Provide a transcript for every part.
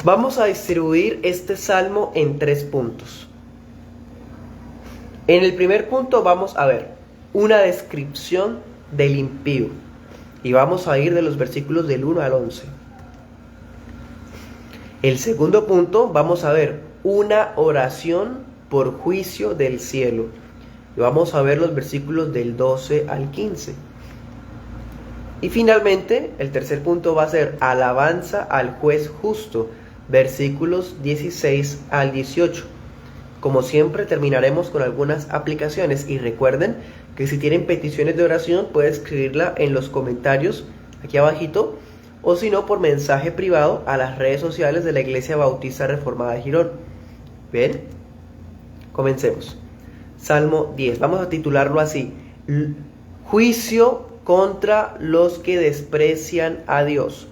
Vamos a distribuir este salmo en 3 puntos. En el primer punto vamos a ver una descripción del impío. Y vamos a ir de los versículos del 1 al 11. El segundo punto vamos a ver una oración por juicio del cielo. Y vamos a ver los versículos del 12 al 15. Y finalmente, el tercer punto va a ser alabanza al juez justo, versículos 16 al 18. Como siempre, terminaremos con algunas aplicaciones y recuerden que si tienen peticiones de oración pueden escribirla en los comentarios aquí abajito o si no por mensaje privado a las redes sociales de la Iglesia Bautista Reformada de Girón. Bien, comencemos. Salmo 10, vamos a titularlo así: Juicio contra los que desprecian a Dios.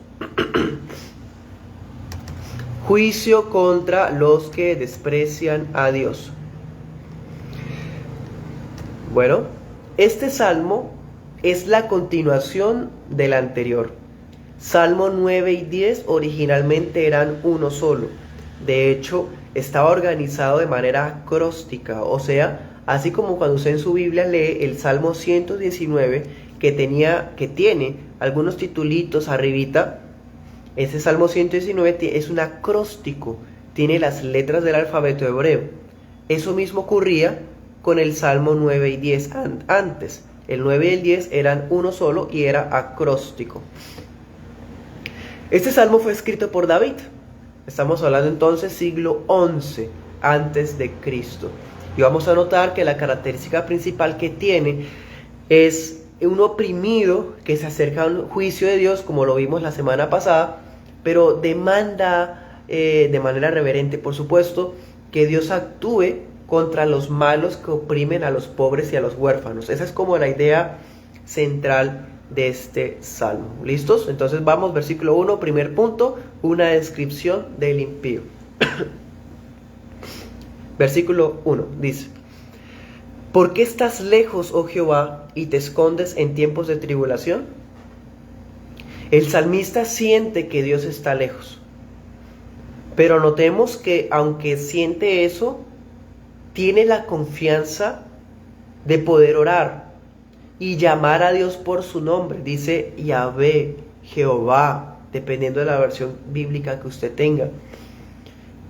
Juicio contra los que desprecian a Dios. Bueno, este salmo es la continuación del anterior. Salmo 9 y 10 originalmente eran uno solo. De hecho, estaba organizado de manera acróstica, o sea, así como cuando usted en su Biblia lee el Salmo 119, que tiene algunos titulitos arribita. Ese Salmo 119 es un acróstico, tiene las letras del alfabeto hebreo. Eso mismo ocurría con el Salmo 9 y 10 antes. El 9 y el 10 eran uno solo y era acróstico. Este salmo fue escrito por David. Estamos hablando entonces siglo XI antes de Cristo. Y vamos a notar que la característica principal que tiene es un oprimido que se acerca a un juicio de Dios, como lo vimos la semana pasada, pero demanda de manera reverente, por supuesto, que Dios actúe contra los malos que oprimen a los pobres y a los huérfanos. Esa es como la idea central de este salmo. ¿Listos? Entonces vamos, versículo 1, primer punto, una descripción del impío. Versículo 1 dice: ¿Por qué estás lejos, oh Jehová, y te escondes en tiempos de tribulación? El salmista siente que Dios está lejos. Pero notemos que aunque siente eso, tiene la confianza de poder orar y llamar a Dios por su nombre. Dice Yahvé, Jehová, dependiendo de la versión bíblica que usted tenga.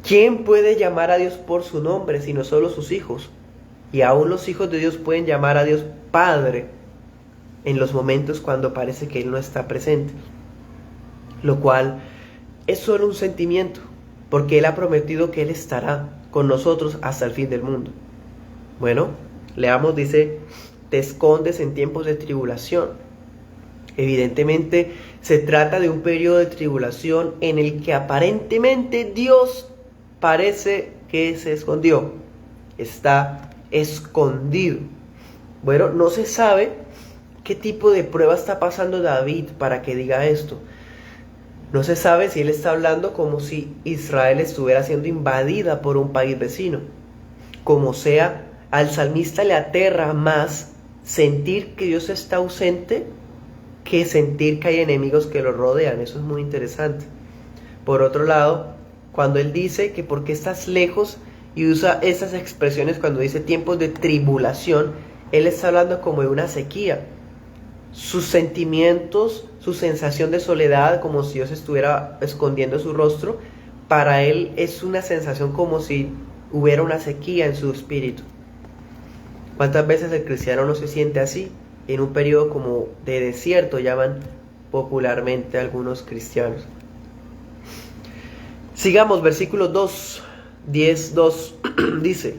¿Quién puede llamar a Dios por su nombre sino solo sus hijos? Y aún los hijos de Dios pueden llamar a Dios Padre en los momentos cuando parece que Él no está presente. Lo cual es solo un sentimiento, porque Él ha prometido que Él estará con nosotros hasta el fin del mundo. Bueno, leamos, dice: te escondes en tiempos de tribulación. Evidentemente se trata de un periodo de tribulación en el que aparentemente Dios parece que se escondió. Está escondido. Bueno, no se sabe qué tipo de prueba está pasando David para que diga esto. No se sabe si él está hablando como si Israel estuviera siendo invadida por un país vecino. Como sea, al salmista le aterra más sentir que Dios está ausente que sentir que hay enemigos que lo rodean. Eso es muy interesante. Por otro lado, cuando él dice que ¿por qué estás lejos? Y usa esas expresiones cuando dice tiempos de tribulación, él está hablando como de una sequía. Sus sentimientos, su sensación de soledad, como si Dios estuviera escondiendo su rostro, para él es una sensación como si hubiera una sequía en su espíritu. ¿Cuántas veces el cristiano no se siente así? En un periodo como de desierto, llaman popularmente algunos cristianos. Sigamos, versículo 2. 10:2 dice: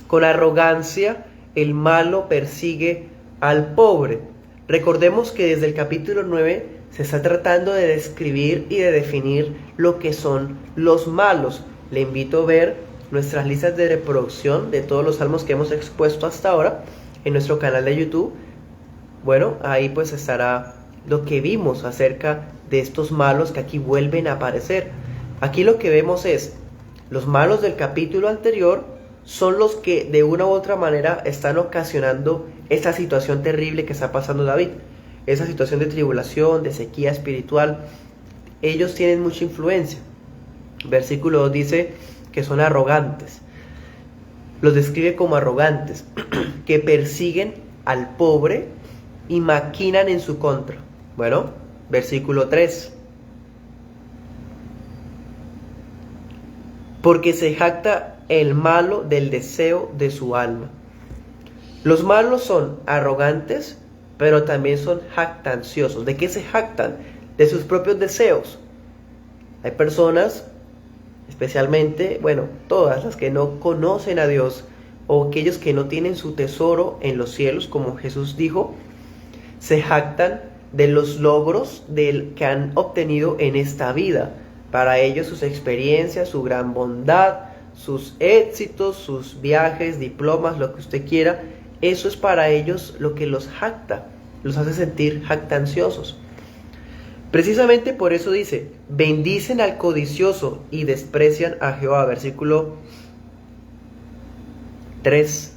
con arrogancia el malo persigue al pobre. Recordemos que desde el capítulo 9 se está tratando de describir y de definir lo que son los malos. Le invito a ver nuestras listas de reproducción de todos los salmos que hemos expuesto hasta ahora en nuestro canal de YouTube. Bueno, ahí pues estará lo que vimos acerca de estos malos que aquí vuelven a aparecer. Aquí lo que vemos es: los malos del capítulo anterior son los que de una u otra manera están ocasionando esta situación terrible que está pasando David. Esa situación de tribulación, de sequía espiritual. Ellos tienen mucha influencia. Versículo 2 dice que son arrogantes. Los describe como arrogantes, que persiguen al pobre y maquinan en su contra. Bueno, versículo 3. Porque se jacta el malo del deseo de su alma. Los malos son arrogantes, pero también son jactanciosos. ¿De qué se jactan? De sus propios deseos. Hay personas, especialmente, bueno, todas las que no conocen a Dios, o aquellos que no tienen su tesoro en los cielos, como Jesús dijo, se jactan de los logros que han obtenido en esta vida. Para ellos sus experiencias, su gran bondad, sus éxitos, sus viajes, diplomas, lo que usted quiera, eso es para ellos lo que los jacta, los hace sentir jactanciosos. Precisamente por eso dice, bendicen al codicioso y desprecian a Jehová. Versículo 3.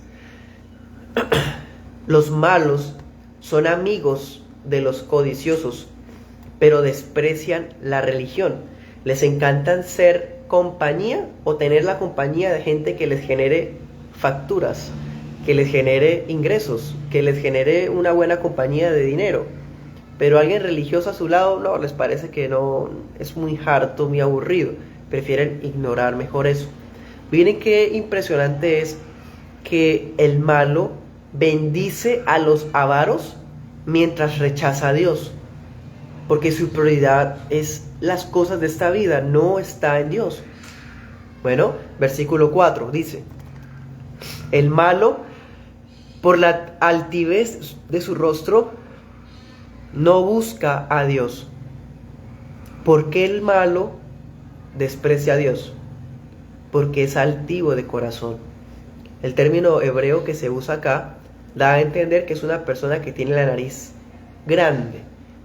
Los malos son amigos de los codiciosos, pero desprecian la religión. Les encantan ser compañía o tener la compañía de gente que les genere facturas, que les genere ingresos, que les genere una buena compañía de dinero. Pero alguien religioso a su lado, no, les parece que no, es muy harto, muy aburrido. Prefieren ignorar mejor eso. Miren qué impresionante es que el malo bendice a los avaros mientras rechaza a Dios. Porque su prioridad es las cosas de esta vida, no está en Dios. Bueno, versículo 4 dice, el malo, por la altivez de su rostro, no busca a Dios. ¿Por qué el malo desprecia a Dios? Porque es altivo de corazón. El término hebreo que se usa acá da a entender que es una persona que tiene la nariz grande,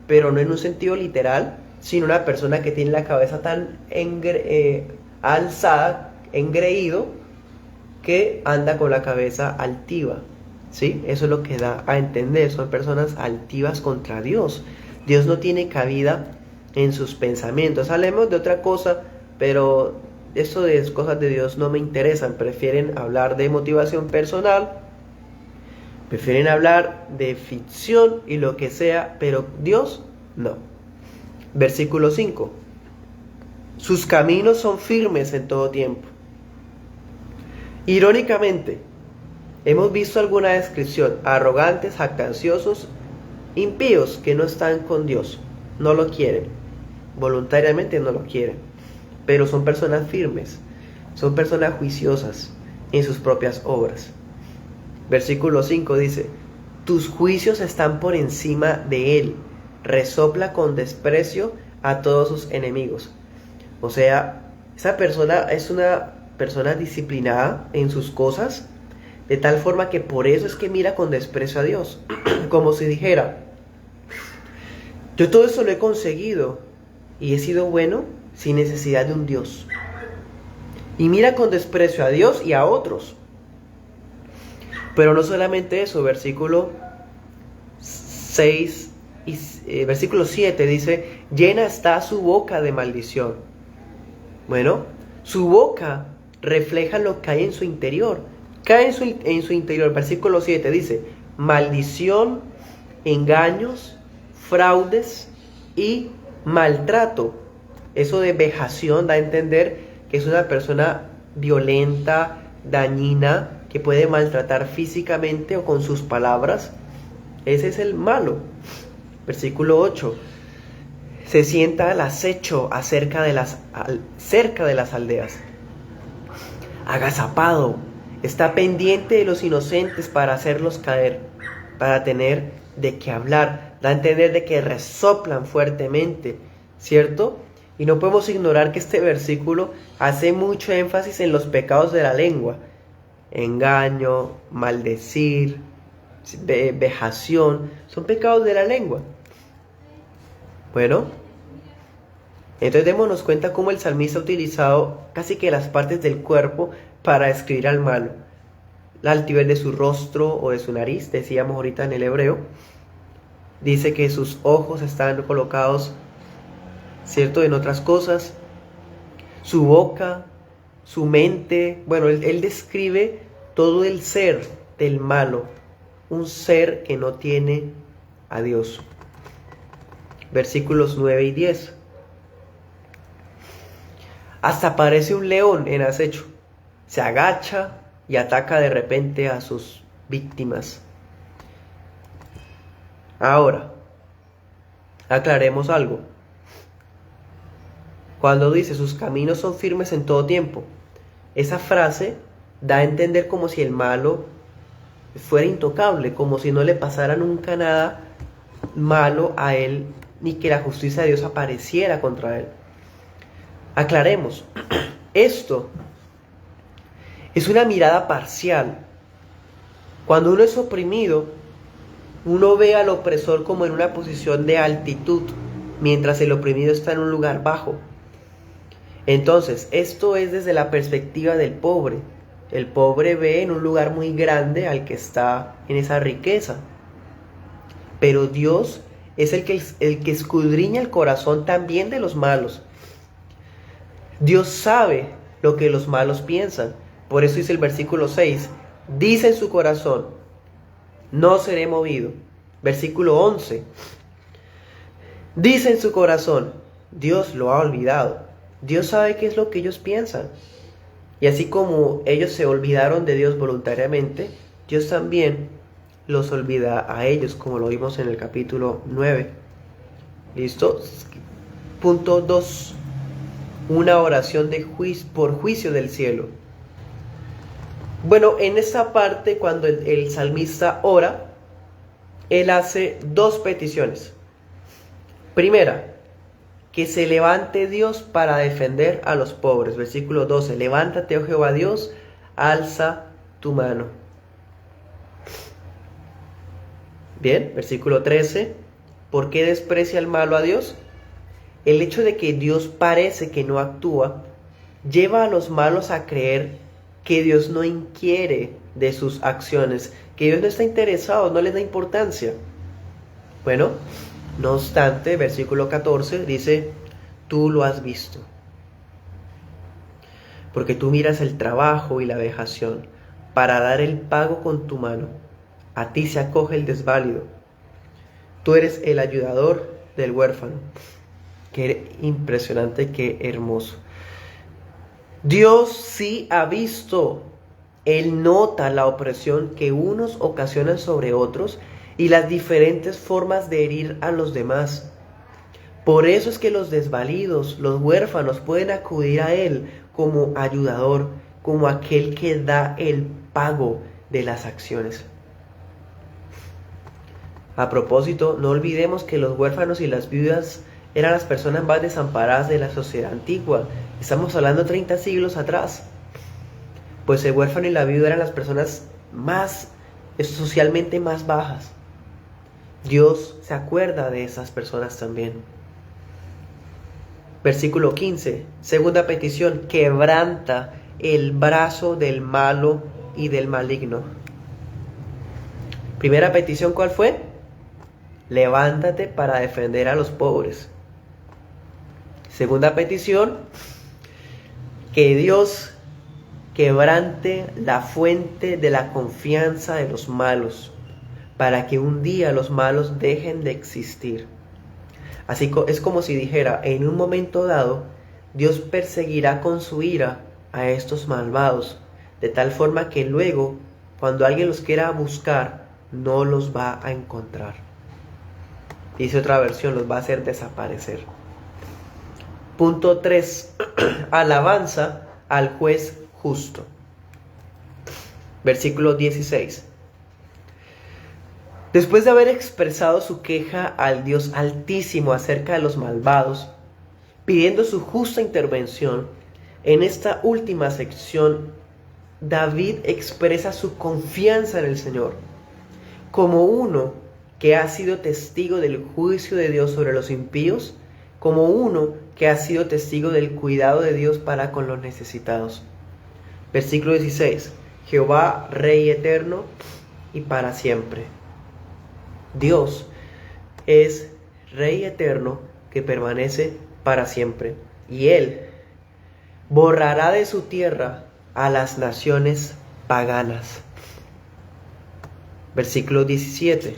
pero no en un sentido literal, sino una persona que tiene la cabeza tan alzada, engreído, que anda con la cabeza altiva. ¿Sí? Eso es lo que da a entender, son personas altivas contra Dios. Dios no tiene cabida en sus pensamientos. Hablemos de otra cosa, pero eso de cosas de Dios no me interesan. Prefieren hablar de motivación personal, prefieren hablar de ficción y lo que sea, pero Dios no. Versículo 5. Sus caminos son firmes en todo tiempo. Irónicamente, hemos visto alguna descripción, arrogantes, jactanciosos, impíos que no están con Dios, no lo quieren, voluntariamente no lo quieren, pero son personas firmes, son personas juiciosas en sus propias obras. Versículo 5 dice, tus juicios están por encima de él, resopla con desprecio a todos sus enemigos. O sea, esa persona es una persona disciplinada en sus cosas, de tal forma que por eso es que mira con desprecio a Dios. Como si dijera, yo todo eso lo he conseguido y he sido bueno sin necesidad de un Dios. Y mira con desprecio a Dios y a otros. Pero no solamente eso, versículo 6 y versículo 7 dice, llena está su boca de maldición. Bueno, su boca refleja lo que hay en su interior. Cae en su interior. Versículo 7 dice, maldición, engaños, fraudes y maltrato. Eso de vejación da a entender que es una persona violenta, dañina, que puede maltratar físicamente o con sus palabras. Ese es el malo. Versículo 8. Se sienta al acecho cerca de las aldeas. Agazapado. Está pendiente de los inocentes para hacerlos caer, para tener de qué hablar. Da a entender de que resoplan fuertemente, ¿cierto? Y no podemos ignorar que este versículo hace mucho énfasis en los pecados de la lengua. Engaño, maldecir, vejación, son pecados de la lengua. Bueno, entonces démonos cuenta cómo el salmista ha utilizado casi que las partes del cuerpo para describir al malo. La altivez de su rostro o de su nariz, decíamos ahorita en el hebreo. Dice que sus ojos están colocados, ¿cierto?, en otras cosas. su boca, su mente. Bueno, él describe todo el ser del malo, un ser que no tiene a Dios. Versículos 9 y 10. Hasta parece un león en acecho. Se agacha y ataca de repente a sus víctimas. Ahora, aclaremos algo. Cuando dice sus caminos son firmes en todo tiempo, esa frase da a entender como si el malo fuera intocable, como si no le pasara nunca nada malo a él, ni que la justicia de Dios apareciera contra él. Aclaremos, esto es una mirada parcial. Cuando uno es oprimido, uno ve al opresor como en una posición de altitud, mientras el oprimido está en un lugar bajo. Entonces, esto es desde la perspectiva del pobre. El pobre ve en un lugar muy grande al que está en esa riqueza. Pero Dios es el que escudriña el corazón también de los malos. Dios sabe lo que los malos piensan. Por eso dice el versículo 6, dice en su corazón, no seré movido. Versículo 11, dice en su corazón, Dios lo ha olvidado. Dios sabe qué es lo que ellos piensan. Y así como ellos se olvidaron de Dios voluntariamente, Dios también los olvida a ellos, como lo vimos en el capítulo 9. ¿Listo? Punto 2. Una oración de por juicio del cielo. Bueno, en esta parte, cuando el salmista ora, él hace dos peticiones. Primera, que se levante Dios para defender a los pobres. Versículo 12, levántate, oh Jehová Dios, alza tu mano. Bien, versículo 13, ¿por qué desprecia el malo a Dios? El hecho de que Dios parece que no actúa, lleva a los malos a creer que Dios no inquiere de sus acciones, que Dios no está interesado, no les da importancia. Bueno, no obstante, versículo 14 dice, tú lo has visto, porque tú miras el trabajo y la vejación para dar el pago con tu mano. A ti se acoge el desválido. Tú eres el ayudador del huérfano. Qué impresionante, qué hermoso. Dios sí ha visto. Él nota la opresión que unos ocasionan sobre otros y las diferentes formas de herir a los demás. Por eso es que los desvalidos, los huérfanos, pueden acudir a Él como ayudador, como aquel que da el pago de las acciones. A propósito, no olvidemos que los huérfanos y las viudas eran las personas más desamparadas de la sociedad antigua. Estamos hablando 30 siglos atrás. Pues el huérfano y la viuda eran las personas socialmente más bajas. Dios se acuerda de esas personas también. Versículo 15, segunda petición, quebranta el brazo del malo y del maligno. Primera petición, ¿cuál fue? Levántate para defender a los pobres. Segunda petición, que Dios quebrante la fuente de la confianza de los malos, para que un día los malos dejen de existir. Así es como si dijera, en un momento dado, Dios perseguirá con su ira a estos malvados, de tal forma que luego, cuando alguien los quiera buscar, no los va a encontrar. Dice otra versión, los va a hacer desaparecer. Punto 3. Alabanza al juez justo. Versículo 16. Después de haber expresado su queja al Dios Altísimo acerca de los malvados, pidiendo su justa intervención, en esta última sección, David expresa su confianza en el Señor, como uno que ha sido testigo del juicio de Dios sobre los impíos, como uno que ha sido testigo del cuidado de Dios para con los necesitados. Versículo 16. Jehová, Rey eterno y para siempre. Dios es Rey eterno que permanece para siempre. Y Él borrará de su tierra a las naciones paganas. Versículo 17.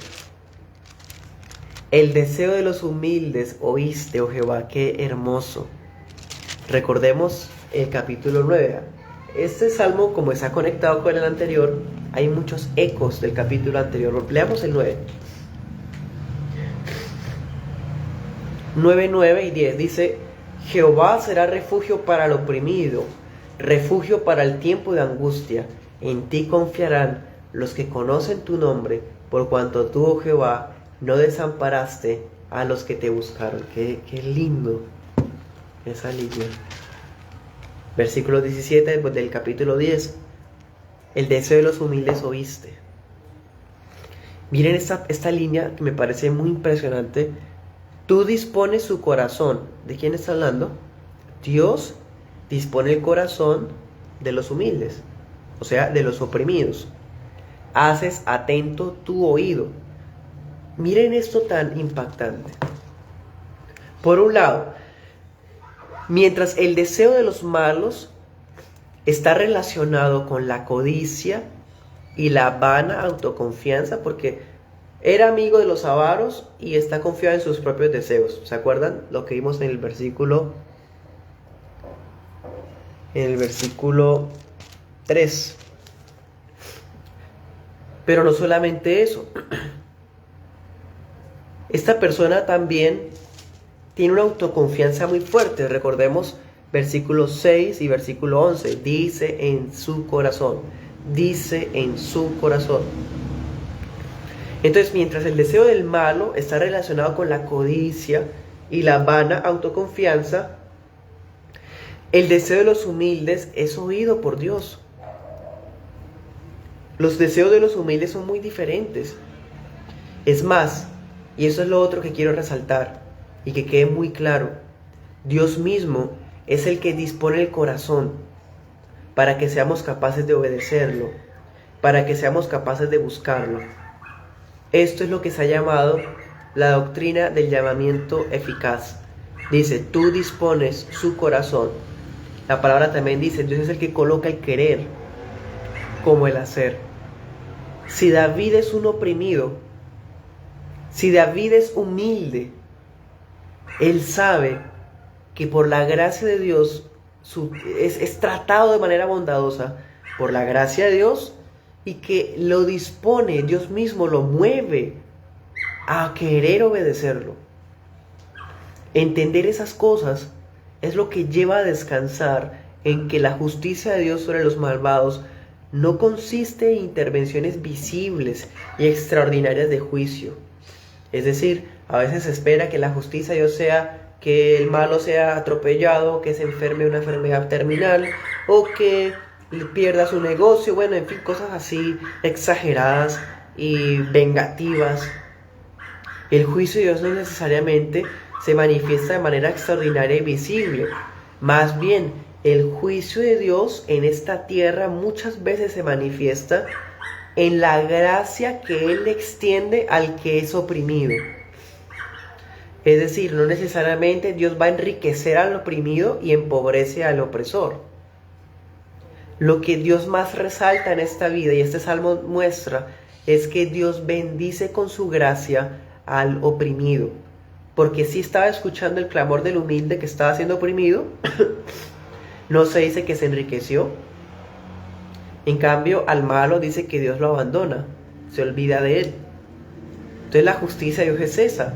El deseo de los humildes oíste, oh Jehová, qué hermoso. Recordemos el capítulo 9. Este salmo, como está conectado con el anterior, hay muchos ecos del capítulo anterior. Leamos el 9. 9, 9 y 10 dice: Jehová será refugio para el oprimido, refugio para el tiempo de angustia. En ti confiarán los que conocen tu nombre, por cuanto tú, oh Jehová, no desamparaste a los que te buscaron. Qué lindo esa línea. Versículo 17 del capítulo 10. El deseo de los humildes oíste. Miren esta línea que me parece muy impresionante. Tú dispones su corazón. ¿De quién está hablando? Dios dispone el corazón de los humildes, o sea, de los oprimidos. Haces atento tu oído. Miren esto tan impactante. Por un lado, mientras el deseo de los malos está relacionado con la codicia y la vana autoconfianza, porque era amigo de los avaros y está confiado en sus propios deseos. ¿Se acuerdan lo que vimos en el versículo 3? Pero no solamente eso. Esta persona también tiene una autoconfianza muy fuerte. Recordemos versículos 6 y versículo 11. Dice en su corazón. Dice en su corazón. Entonces, mientras el deseo del malo está relacionado con la codicia y la vana autoconfianza, el deseo de los humildes es oído por Dios. Los deseos de los humildes son muy diferentes. Es más, y eso es lo otro que quiero resaltar y que quede muy claro, Dios mismo es el que dispone el corazón para que seamos capaces de obedecerlo, para que seamos capaces de buscarlo. Esto es lo que se ha llamado la doctrina del llamamiento eficaz. Dice, tú dispones su corazón. La palabra también dice, Dios es el que coloca el querer como el hacer. Si David es un oprimido, si David es humilde, él sabe que por la gracia de Dios es tratado de manera bondadosa por la gracia de Dios, y que lo dispone, Dios mismo lo mueve a querer obedecerlo. Entender esas cosas es lo que lleva a descansar en que la justicia de Dios sobre los malvados no consiste en intervenciones visibles y extraordinarias de juicio. Es decir, a veces se espera que la justicia de Dios sea que el malo sea atropellado, que se enferme de una enfermedad terminal o que pierda su negocio, bueno, en fin, cosas así exageradas y vengativas. El juicio de Dios no necesariamente se manifiesta de manera extraordinaria y visible. Más bien, el juicio de Dios en esta tierra muchas veces se manifiesta en la gracia que Él extiende al que es oprimido. Es decir, no necesariamente Dios va a enriquecer al oprimido y empobrece al opresor. Lo que Dios más resalta en esta vida, y este salmo muestra, es que Dios bendice con su gracia al oprimido. Porque si estaba escuchando el clamor del humilde que estaba siendo oprimido, no se dice que se enriqueció. En cambio, al malo dice que Dios lo abandona, se olvida de él. Entonces la justicia de Dios es esa.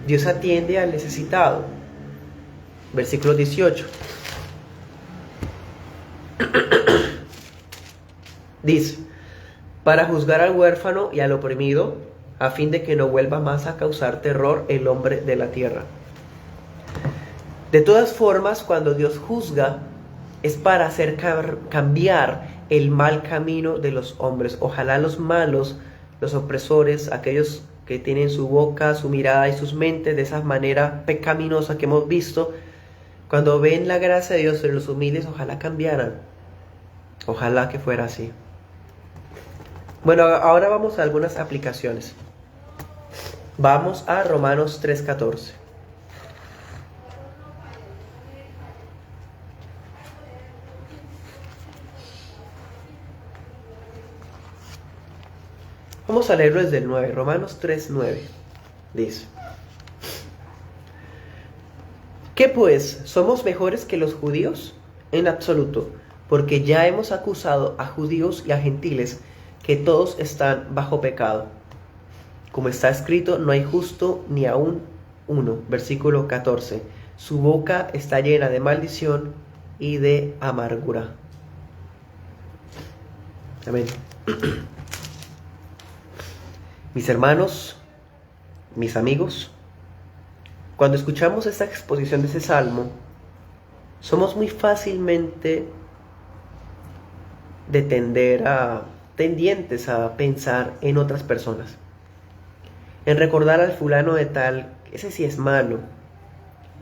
Dios atiende al necesitado. Versículo 18. Dice, para juzgar al huérfano y al oprimido, a fin de que no vuelva más a causar terror el hombre de la tierra. De todas formas, cuando Dios juzga, es para hacer cambiar el mal camino de los hombres. Ojalá los malos, los opresores, aquellos que tienen su boca, su mirada y sus mentes de esa manera pecaminosa que hemos visto, cuando ven la gracia de Dios sobre los humildes, ojalá cambiaran. Ojalá que fuera así. Bueno, ahora vamos a algunas aplicaciones. Vamos a Romanos 3:14. Vamos a leerlo desde el 9, Romanos 3:9. Dice: ¿Qué pues? ¿Somos mejores que los judíos? En absoluto, porque ya hemos acusado a judíos y a gentiles que todos están bajo pecado. Como está escrito, no hay justo ni aún uno. Versículo 14. Su boca está llena de maldición y de amargura. Amén. Mis hermanos, mis amigos, cuando escuchamos esta exposición de ese salmo, somos muy fácilmente tendientes a pensar en otras personas, en recordar al fulano de tal, ese sí es malo,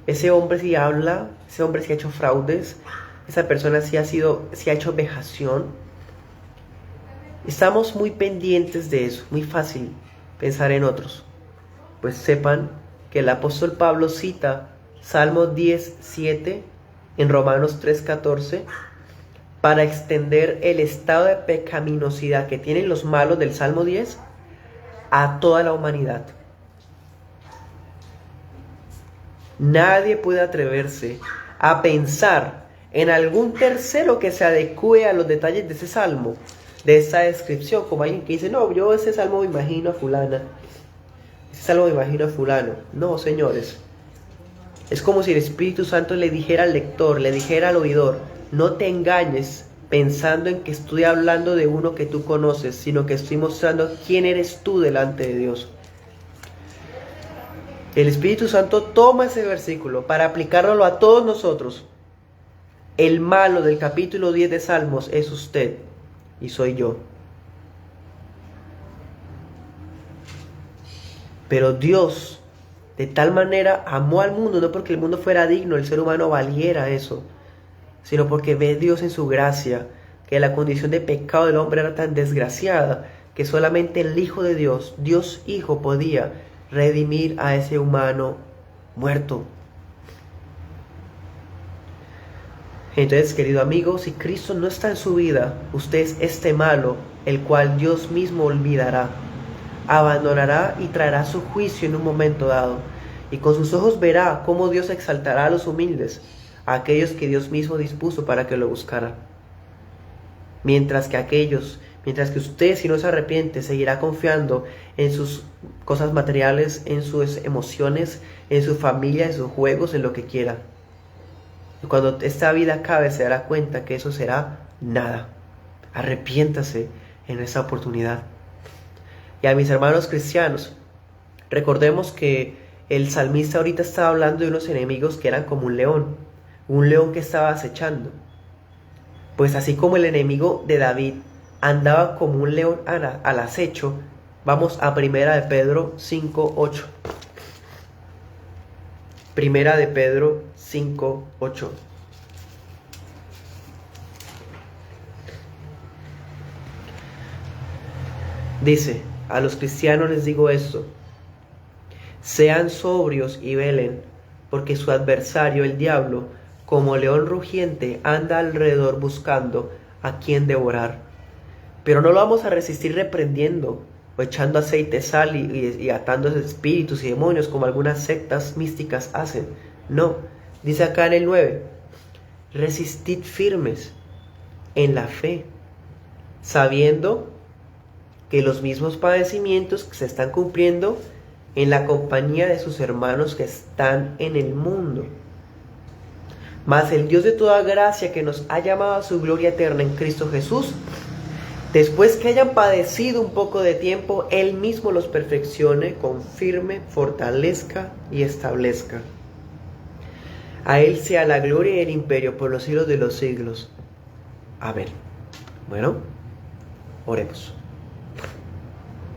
ese hombre sí habla, ese hombre sí ha hecho fraudes, esa persona sí ha hecho vejación. Estamos muy pendientes de eso, muy fácil pensar en otros. Pues sepan que el apóstol Pablo cita Salmo 10:7 en Romanos 3:14 para extender el estado de pecaminosidad que tienen los malos del Salmo 10 a toda la humanidad. Nadie puede atreverse a pensar en algún tercero que se adecue a los detalles de ese salmo, de esa descripción, como alguien que dice, no, yo ese salmo me imagino a fulana, ese salmo me imagino a fulano. No, señores, es como si el Espíritu Santo le dijera al lector, le dijera al oidor, no te engañes pensando en que estoy hablando de uno que tú conoces, sino que estoy mostrando quién eres tú delante de Dios. El Espíritu Santo toma ese versículo para aplicárnoslo a todos nosotros. El malo del capítulo 10 de Salmos es usted y soy yo. Pero Dios de tal manera amó al mundo, no porque el mundo fuera digno, el ser humano valiera eso, sino porque ve Dios en su gracia, que la condición de pecado del hombre era tan desgraciada que solamente el Hijo de Dios, Dios Hijo, podía redimir a ese humano muerto. Entonces, querido amigo, si Cristo no está en su vida, usted es este malo, el cual Dios mismo olvidará, abandonará y traerá su juicio en un momento dado. Y con sus ojos verá cómo Dios exaltará a los humildes, a aquellos que Dios mismo dispuso para que lo buscaran. Mientras que usted, si no se arrepiente, seguirá confiando en sus cosas materiales, en sus emociones, en su familia, en sus juegos, en lo que quiera. Y cuando esta vida acabe, se dará cuenta que eso será nada. Arrepiéntase en esta oportunidad. Y a mis hermanos cristianos, recordemos que el salmista ahorita estaba hablando de unos enemigos que eran como un león que estaba acechando. Pues así como el enemigo de David andaba como un león al acecho, vamos a 1 de Pedro 5:8. 1 de Pedro 5:8. Dice, a los cristianos les digo esto: sean sobrios y velen, porque su adversario, el diablo, como león rugiente, anda alrededor buscando a quien devorar. Pero no lo vamos a resistir reprendiendo o echando aceite, sal y atando espíritus y demonios como algunas sectas místicas hacen. No, dice acá en el 9, resistid firmes en la fe, sabiendo que los mismos padecimientos que se están cumpliendo en la compañía de sus hermanos que están en el mundo. Mas el Dios de toda gracia, que nos ha llamado a su gloria eterna en Cristo Jesús, después que hayan padecido un poco de tiempo, Él mismo los perfeccione, confirme, fortalezca y establezca. A Él sea la gloria y el imperio por los siglos de los siglos. Amén. Bueno, oremos.